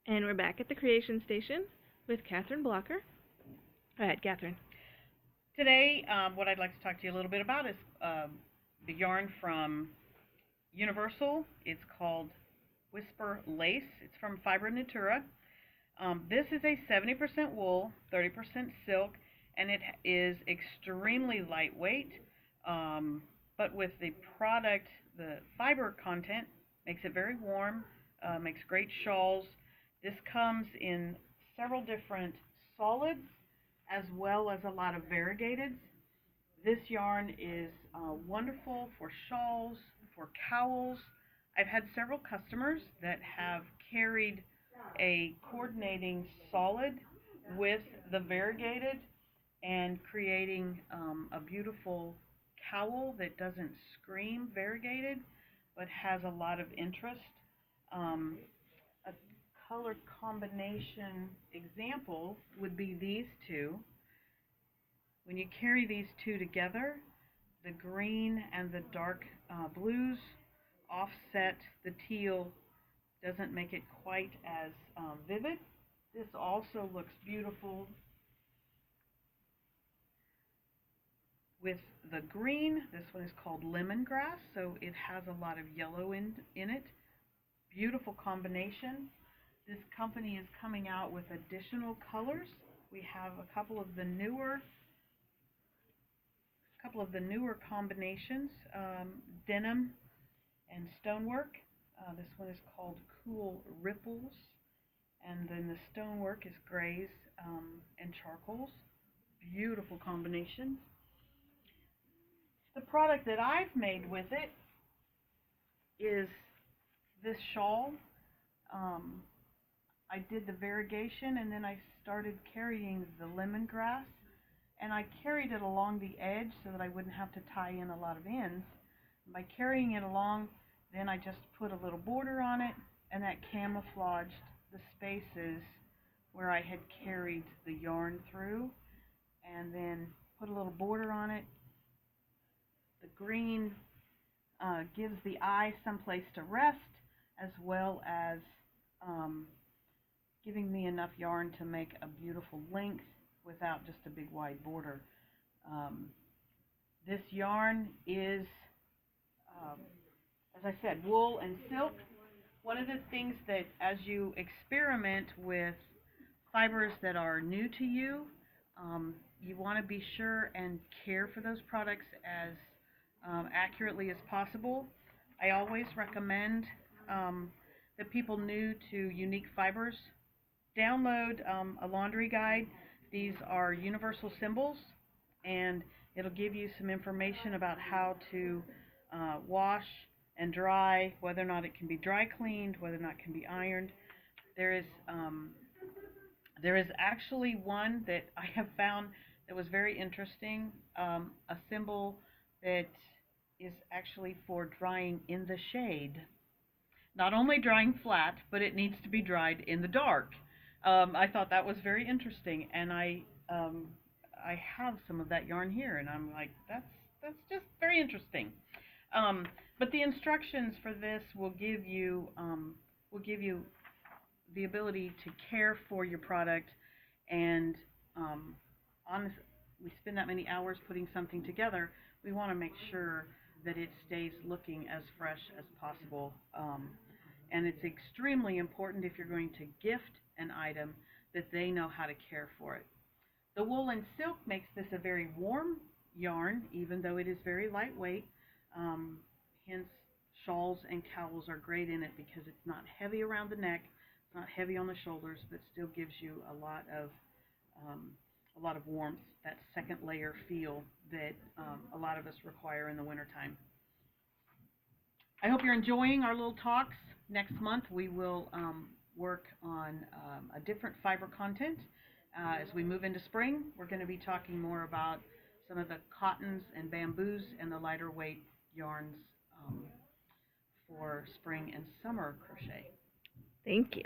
And we're back at the Creation Station with Catherine Blocher. Go ahead, Catherine. Today, what I'd like to talk to you a little bit about is the yarn from Universal. It's called Whisper Lace. It's from Fiber Natura. This is a 70% wool, 30% silk, and it is extremely lightweight. But with the product, the fiber content makes it very warm, makes great shawls. This comes in several different solids as well as a lot of variegateds. This yarn is wonderful for shawls, for cowls. I've had several customers that have carried a coordinating solid with the variegated and creating a beautiful cowl that doesn't scream variegated but has a lot of interest. A color combination example would be these two. When you carry these two together, the green and the dark blues offset the teal, doesn't make it quite as vivid. This also looks beautiful with the green. This one is called lemongrass, so it has a lot of yellow in it. Beautiful combination. This company is coming out with additional colors. We have a couple of the newer combinations, denim and stonework. This one is called Cool Ripples, and then the stonework is grays and charcoals. Beautiful combinations. The product that I've made with it is this shawl. I did the variegation and then I started carrying the lemongrass, and I carried it along the edge so that I wouldn't have to tie in a lot of ends. By carrying it along, then I just put a little border on it, and that camouflaged the spaces where I had carried the yarn through, and then put a little border on it. The green gives the eye someplace to rest, as well as giving me enough yarn to make a beautiful length without just a big wide border. This yarn is, as I said, wool and silk. One of the things that, as you experiment with fibers that are new to you, you want to be sure and care for those products as accurately as possible. I always recommend that people new to unique fibers download a laundry guide. These are universal symbols, and it'll give you some information about how to wash and dry, whether or not it can be dry cleaned, whether or not it can be ironed. There is actually one that I have found that was very interesting, a symbol that is actually for drying in the shade. Not only drying flat, but it needs to be dried in the dark. I thought that was very interesting, and I have some of that yarn here, and I'm like, that's just very interesting. But the instructions for this will give you the ability to care for your product, and honestly, we spend that many hours putting something together. We want to make sure that it stays looking as fresh as possible. And it's extremely important, if you're going to gift an item, that they know how to care for it. The wool and silk makes this a very warm yarn, even though it is very lightweight. Hence, shawls and cowls are great in it because it's not heavy around the neck, it's not heavy on the shoulders, but still gives you a lot of warmth, that second layer feel that a lot of us require in the wintertime. I hope you're enjoying our little talks. Next month we will work on a different fiber content. As we move into spring, we're going to be talking more about some of the cottons and bamboos and the lighter weight yarns for spring and summer crochet. Thank you.